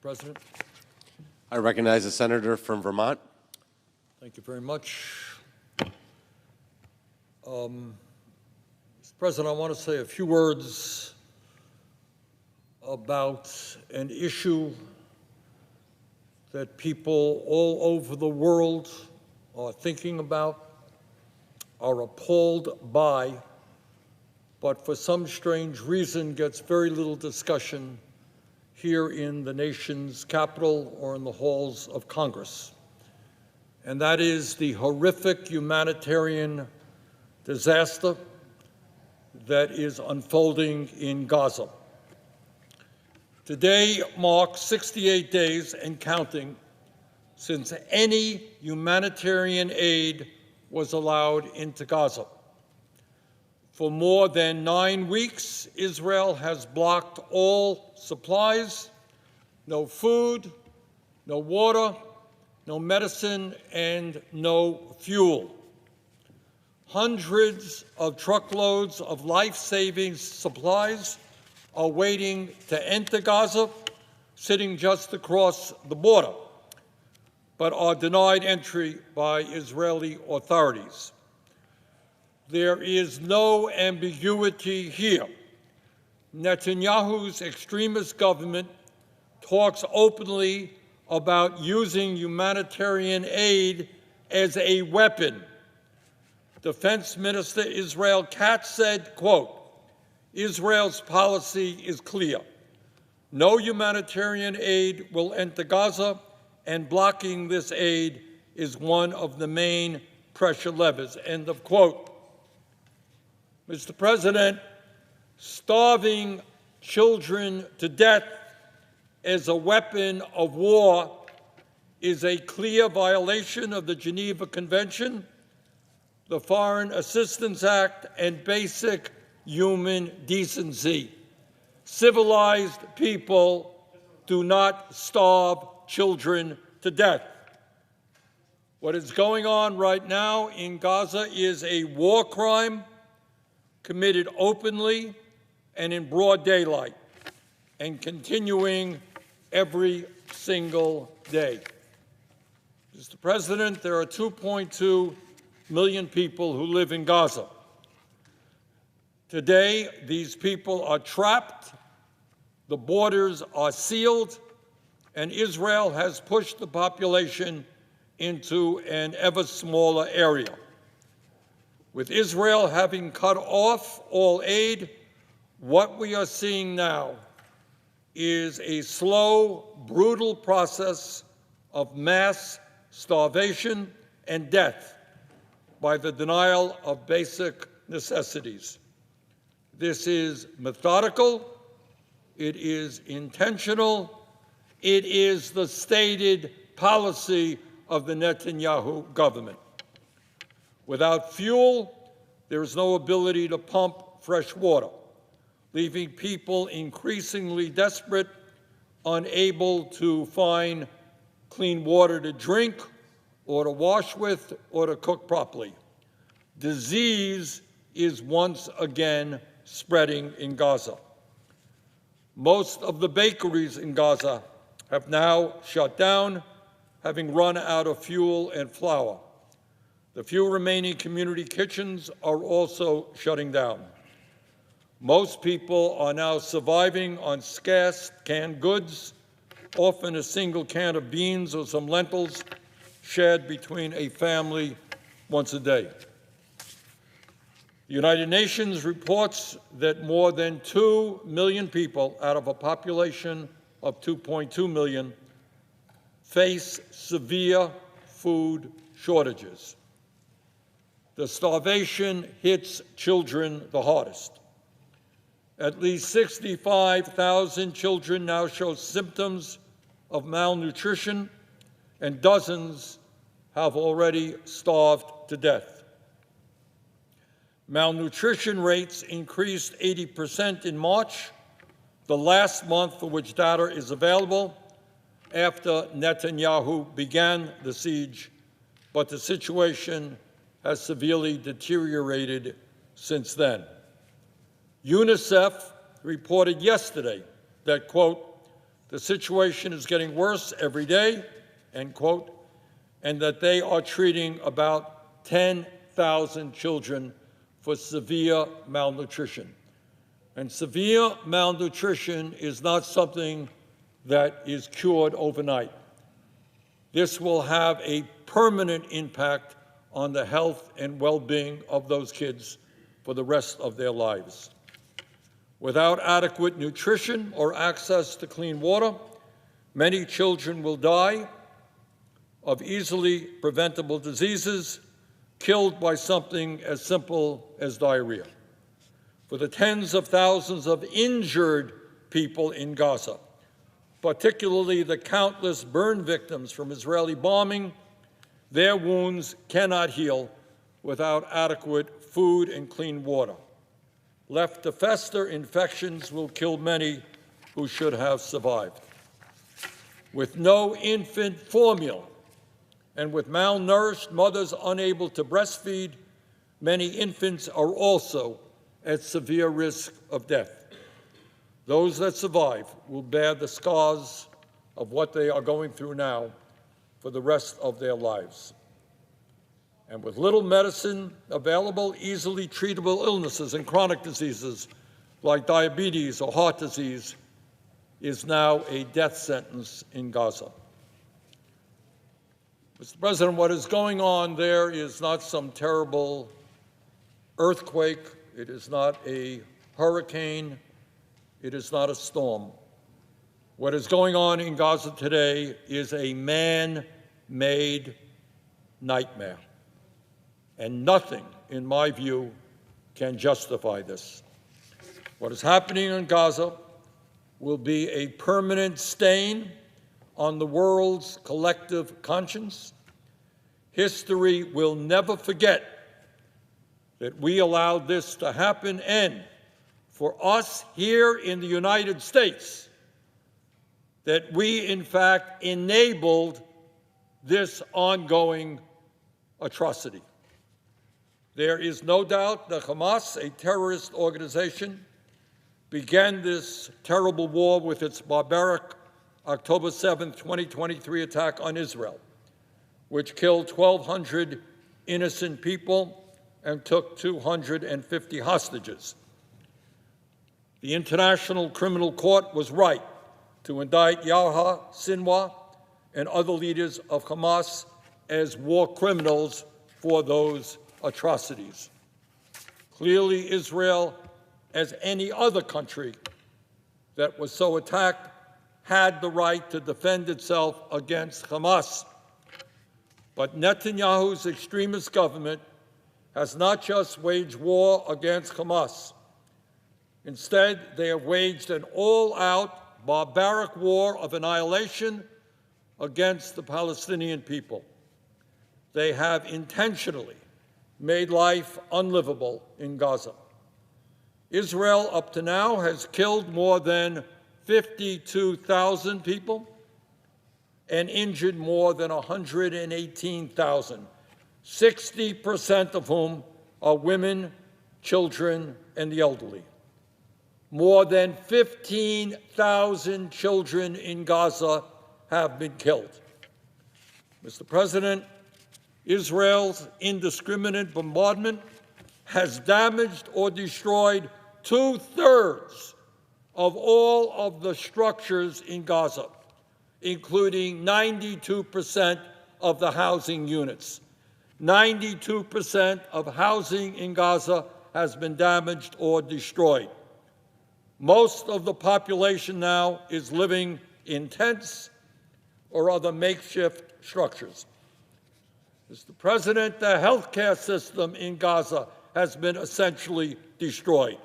President. I recognize the senator from Vermont. Thank you very much. Mr. President, I want to say a few words about an issue that people all over the world are thinking about, are appalled by, but for some strange reason gets very little discussion here in the nation's capital or in the halls of Congress. And that is the horrific humanitarian disaster that is unfolding in Gaza. Today marks 68 days and counting since any humanitarian aid was allowed into Gaza. For more than 9 weeks, Israel has blocked all supplies, no food, no water, no medicine, and no fuel. Hundreds of truckloads of life-saving supplies are waiting to enter Gaza, sitting just across the border, but are denied entry by Israeli authorities. There is no ambiguity here. Netanyahu's extremist government talks openly about using humanitarian aid as a weapon. Defense Minister Israel Katz said, quote, "Israel's policy is clear. No humanitarian aid will enter Gaza, and blocking this aid is one of the main pressure levers," end of quote. Mr. President, starving children to death as a weapon of war is a clear violation of the Geneva Convention, the Foreign Assistance Act, and basic human decency. Civilized people do not starve children to death. What is going on right now in Gaza is a war crime committed openly and in broad daylight and continuing every single day. Mr. President, there are 2.2 million people who live in Gaza. Today, these people are trapped, the borders are sealed, and Israel has pushed the population into an ever smaller area. With Israel having cut off all aid, what we are seeing now is a slow, brutal process of mass starvation and death by the denial of basic necessities. This is methodical, it is intentional, it is the stated policy of the Netanyahu government. Without fuel, there is no ability to pump fresh water, leaving people increasingly desperate, unable to find clean water to drink or to wash with or to cook properly. Disease is once again spreading in Gaza. Most of the bakeries in Gaza have now shut down, having run out of fuel and flour. The few remaining community kitchens are also shutting down. Most people are now surviving on scarce canned goods, often a single can of beans or some lentils shared between a family once a day. The United Nations reports that more than 2 million people out of a population of 2.2 million face severe food shortages. The starvation hits children the hardest. At least 65,000 children now show symptoms of malnutrition, and dozens have already starved to death. Malnutrition rates increased 80% in March, the last month for which data is available, after Netanyahu began the siege, but the situation has severely deteriorated since then. UNICEF reported yesterday that, quote, the situation is getting worse every day, end quote, and that they are treating about 10,000 children for severe malnutrition. And severe malnutrition is not something that is cured overnight. This will have a permanent impact on the health and well-being of those kids for the rest of their lives. Without adequate nutrition or access to clean water, many children will die of easily preventable diseases, killed by something as simple as diarrhea. For the tens of thousands of injured people in Gaza, particularly the countless burn victims from Israeli bombing, their wounds cannot heal without adequate food and clean water. Left to fester, infections will kill many who should have survived. With no infant formula and with malnourished mothers unable to breastfeed, many infants are also at severe risk of death. Those that survive will bear the scars of what they are going through now for the rest of their lives. And with little medicine available, easily treatable illnesses and chronic diseases like diabetes or heart disease is now a death sentence in Gaza. Mr. President, what is going on there is not some terrible earthquake. It is not a hurricane. It is not a storm. What is going on in Gaza today is a man-made nightmare. And nothing, in my view, can justify this. What is happening in Gaza will be a permanent stain on the world's collective conscience. History will never forget that we allowed this to happen, and for us here in the United States, that we, in fact, enabled this ongoing atrocity. There is no doubt that Hamas, a terrorist organization, began this terrible war with its barbaric October 7, 2023 attack on Israel, which killed 1,200 innocent people and took 250 hostages. The International Criminal Court was right to indict Yahya Sinwar and other leaders of Hamas as war criminals for those atrocities. Clearly, Israel, as any other country that was so attacked, had the right to defend itself against Hamas. But Netanyahu's extremist government has not just waged war against Hamas. Instead, they have waged an all-out, barbaric war of annihilation against the Palestinian people. They have intentionally made life unlivable in Gaza. Israel, up to now, has killed more than 52,000 people and injured more than 118,000, 60% of whom are women, children, and the elderly. More than 15,000 children in Gaza have been killed. Mr. President, Israel's indiscriminate bombardment has damaged or destroyed 2/3 of all of the structures in Gaza, including 92% of the housing units. 92% of housing in Gaza has been damaged or destroyed. Most of the population now is living in tents or other makeshift structures. Mr. President, the healthcare system in Gaza has been essentially destroyed.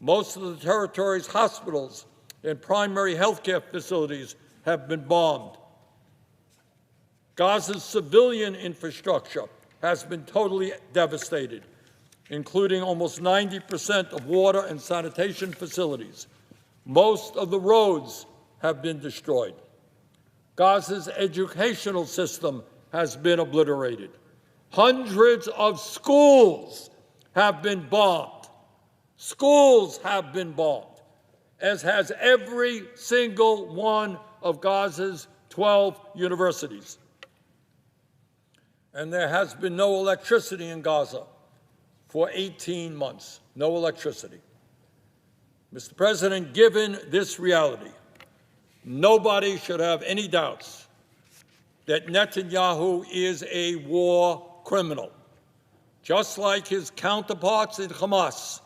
Most of the territory's hospitals and primary healthcare facilities have been bombed. Gaza's civilian infrastructure has been totally devastated, including almost 90% of water and sanitation facilities. Most of the roads have been destroyed. Gaza's educational system has been obliterated. Hundreds of schools have been bombed. Schools have been bombed. as has every single one of Gaza's 12 universities. And there has been no electricity in Gaza for 18 months. No electricity. Mr. President, given this reality, nobody should have any doubts that Netanyahu is a war criminal. Just like his counterparts in Hamas,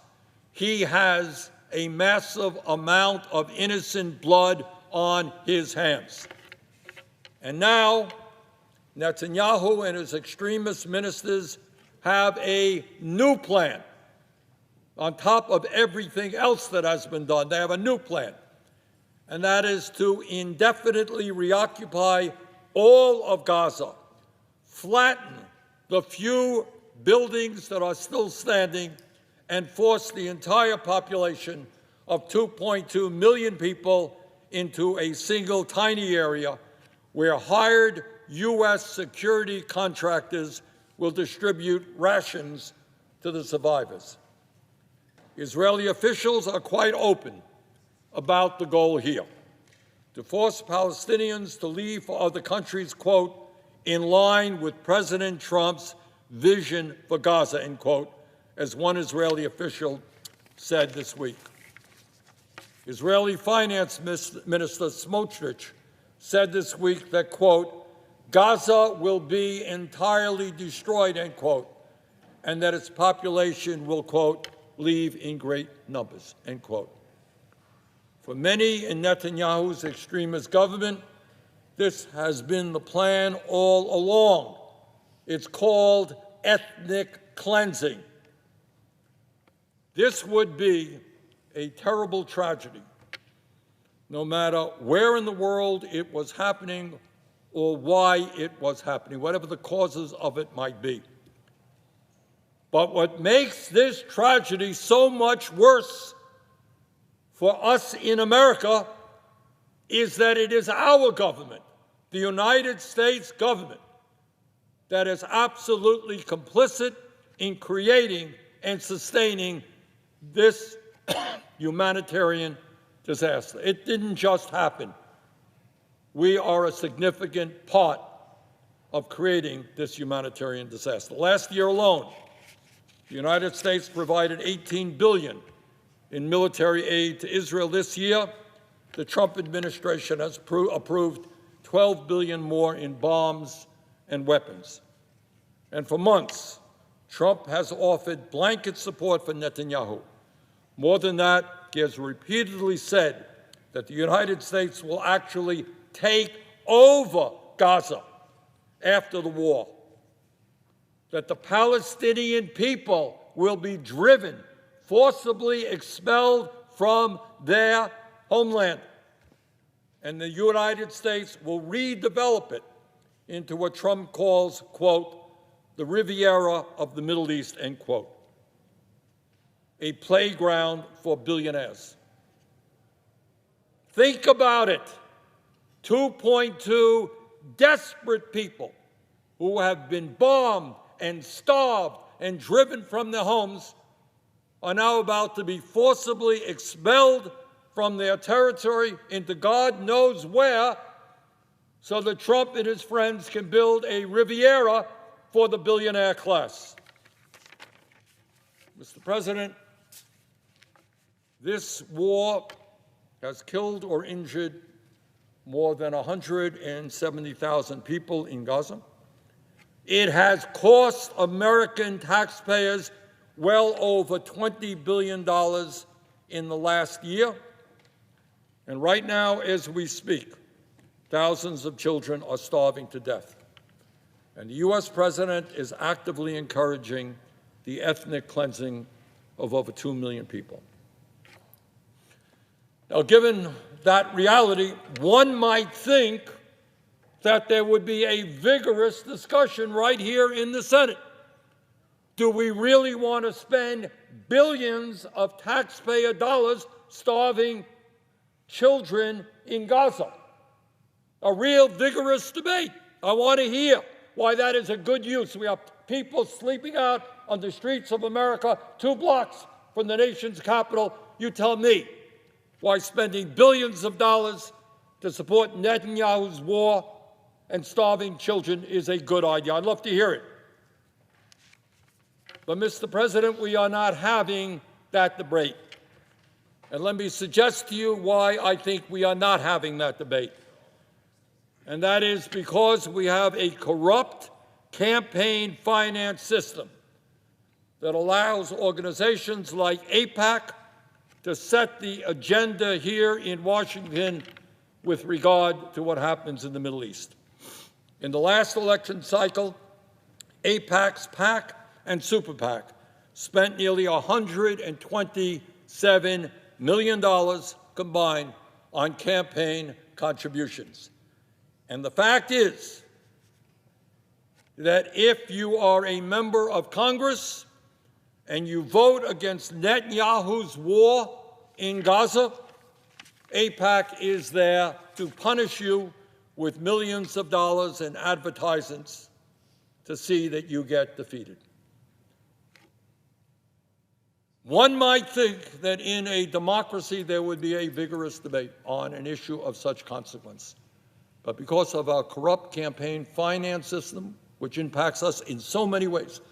he has a massive amount of innocent blood on his hands. And now, Netanyahu and his extremist ministers have a new plan. On top of everything else that has been done, they have a new plan. And that is to indefinitely reoccupy all of Gaza, flatten the few buildings that are still standing, and force the entire population of 2.2 million people into a single tiny area where hired U.S. security contractors will distribute rations to the survivors. Israeli officials are quite open about the goal here: to force Palestinians to leave for other countries, quote, in line with President Trump's vision for Gaza, end quote, as one Israeli official said this week. Israeli Finance Minister Smotrich said this week that, quote, Gaza will be entirely destroyed, end quote, and that its population will, quote, leave in great numbers, end quote. For many in Netanyahu's extremist government, this has been the plan all along. It's called ethnic cleansing. This would be a terrible tragedy, no matter where in the world it was happening or why it was happening, whatever the causes of it might be. But what makes this tragedy so much worse for us in America is that it is our government, the United States government, that is absolutely complicit in creating and sustaining this humanitarian disaster. It didn't just happen. We are a significant part of creating this humanitarian disaster. Last year alone, the United States provided $18 billion in military aid to Israel. This year, the Trump administration has approved $12 billion more in bombs and weapons. And for months, Trump has offered blanket support for Netanyahu. More than that, he has repeatedly said that the United States will actually take over Gaza after the war, that the Palestinian people will be driven, forcibly expelled from their homeland, and the United States will redevelop it into what Trump calls, quote, the Riviera of the Middle East, end quote, a playground for billionaires. Think about it. 2.2 desperate people who have been bombed and starved and driven from their homes are now about to be forcibly expelled from their territory into God knows where, so that Trump and his friends can build a Riviera for the billionaire class. Mr. President, this war has killed or injured more than 170,000 people in Gaza. It has cost American taxpayers well over $20 billion in the last year. And right now, as we speak, thousands of children are starving to death. And the U.S. president is actively encouraging the ethnic cleansing of over 2 million people. Now, given that reality, one might think that there would be a vigorous discussion right here in the Senate. Do we really want to spend billions of taxpayer dollars starving children in Gaza? A real vigorous debate. I want to hear why that is a good use. We have people sleeping out on the streets of America 2 blocks from the nation's capital. You tell me why spending billions of dollars to support Netanyahu's war and starving children is a good idea. I'd love to hear it. But, Mr. President, we are not having that debate. And let me suggest to you why I think we are not having that debate. And that is because we have a corrupt campaign finance system that allows organizations like AIPAC to set the agenda here in Washington with regard to what happens in the Middle East. In the last election cycle, AIPAC's PAC and Super PAC spent nearly $127 million combined on campaign contributions. And the fact is that if you are a member of Congress and you vote against Netanyahu's war in Gaza, AIPAC is there to punish you with millions of dollars in advertisements to see that you get defeated. One might think that in a democracy there would be a vigorous debate on an issue of such consequence. But because of our corrupt campaign finance system, which impacts us in so many ways,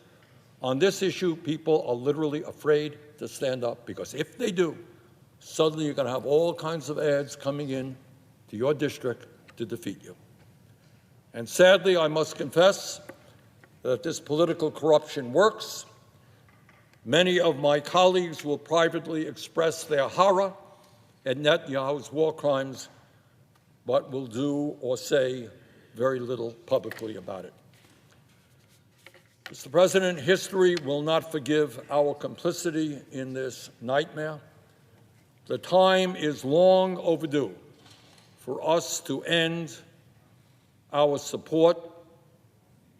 on this issue, people are literally afraid to stand up, because if they do, suddenly you're going to have all kinds of ads coming in to your district to defeat you. And sadly, I must confess that this political corruption works. Many of my colleagues will privately express their horror at Netanyahu's war crimes, but will do or say very little publicly about it. Mr. President, history will not forgive our complicity in this nightmare. The time is long overdue for us to end our support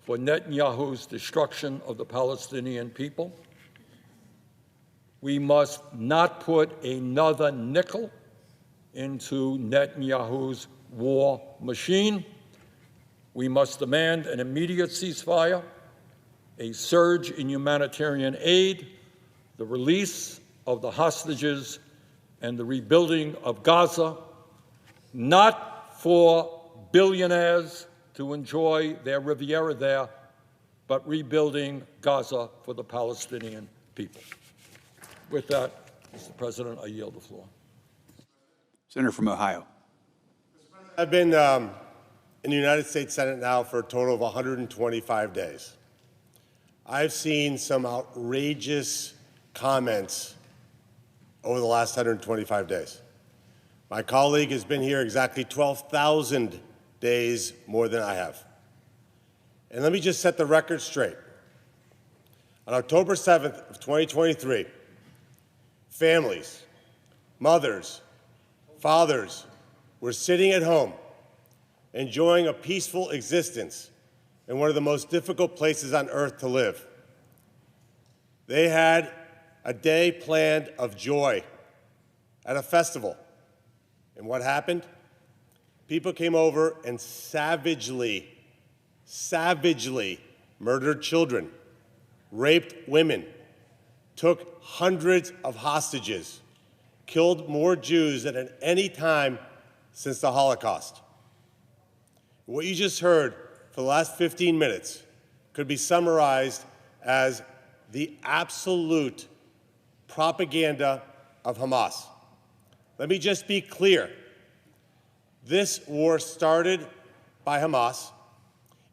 for Netanyahu's destruction of the Palestinian people. We must not put another nickel into Netanyahu's war machine. We must demand an immediate ceasefire, a surge in humanitarian aid, the release of the hostages, and the rebuilding of Gaza, not for billionaires to enjoy their Riviera there, but rebuilding Gaza for the Palestinian people. With that, Mr. President, I yield the floor. Senator from Ohio. I've been in the United States Senate now for a total of 125 days. I've seen some outrageous comments over the last 125 days. My colleague has been here exactly 12,000 days more than I have. And let me just set the record straight. On October 7th of 2023, families, mothers, fathers were sitting at home, enjoying a peaceful existence in one of the most difficult places on earth to live. They had a day planned of joy at a festival. And what happened? People came over and savagely murdered children, raped women, took hundreds of hostages, killed more Jews than at any time since the Holocaust. What you just heard for the last 15 minutes could be summarized as the absolute propaganda of Hamas. Let me just be clear. This war started by Hamas.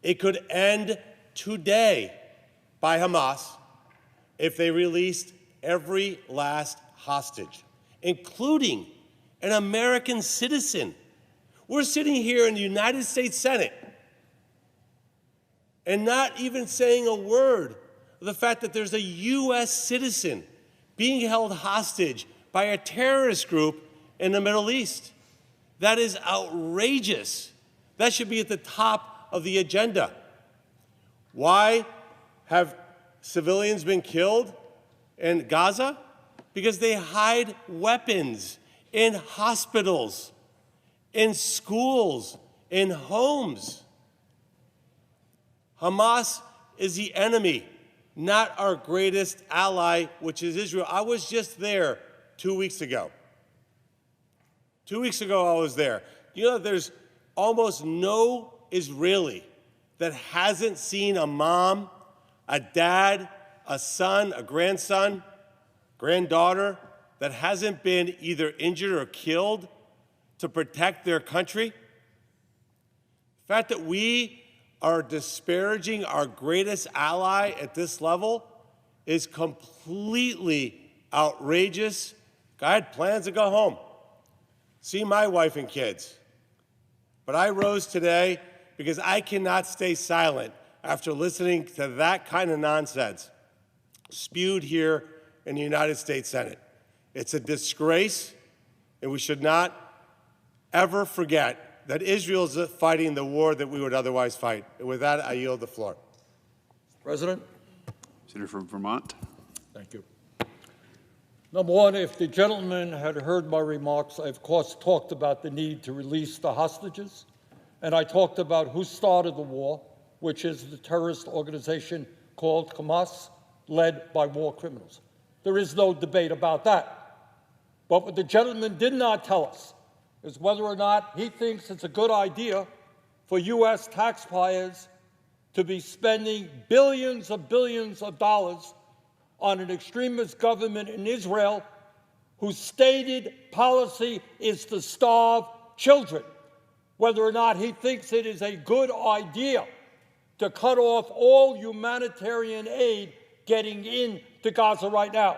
It could end today by Hamas if they released every last hostage, including an American citizen. We're sitting here in the United States Senate and not even saying a word of the fact that there's a U.S. citizen being held hostage by a terrorist group in the Middle East. That is outrageous. That should be at the top of the agenda. Why have civilians been killed in Gaza? Because they hide weapons in hospitals, in schools, in homes. Hamas is the enemy, not our greatest ally, which is Israel. I was just there 2 weeks ago. 2 weeks ago, I was there. You know, there's almost no Israeli that hasn't seen a mom, a dad, a son, a grandson, granddaughter that hasn't been either injured or killed to protect their country. The fact that we are disparaging our greatest ally at this level is completely outrageous. I had plans to go home, see my wife and kids. But I rose today because I cannot stay silent after listening to that kind of nonsense spewed here in the United States Senate. It's a disgrace, and we should not ever forget that Israel is fighting the war that we would otherwise fight. And with that, I yield the floor. President? Senator from Vermont. Thank you. Number one, if the gentleman had heard my remarks, I, of course, talked about the need to release the hostages, and I talked about who started the war, which is the terrorist organization called Hamas, led by war criminals. There is no debate about that. But what the gentleman did not tell us is whether or not he thinks it's a good idea for U.S. taxpayers to be spending billions of dollars on an extremist government in Israel whose stated policy is to starve children, whether or not he thinks it is a good idea to cut off all humanitarian aid getting into Gaza right now.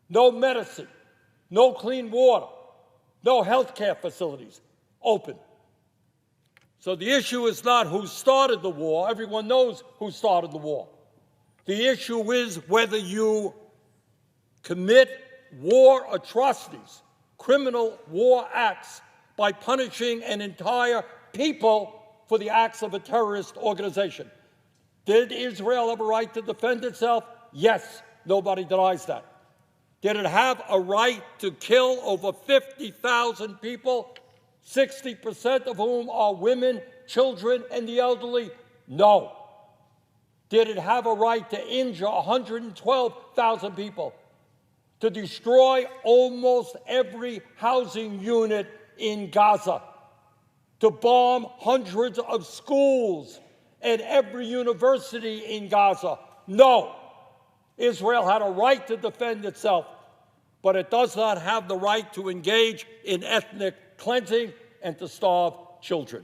No medicine, no clean water, no health care facilities open. So the issue is not who started the war. Everyone knows who started the war. The issue is whether you commit war atrocities, criminal war acts, by punishing an entire people for the acts of a terrorist organization. Did Israel have a right to defend itself? Yes, nobody denies that. Did it have a right to kill over 50,000 people, 60% of whom are women, children, and the elderly? No. Did it have a right to injure 112,000 people, to destroy almost every housing unit in Gaza, to bomb hundreds of schools and every university in Gaza? No. Israel had a right to defend itself, but it does not have the right to engage in ethnic cleansing and to starve children.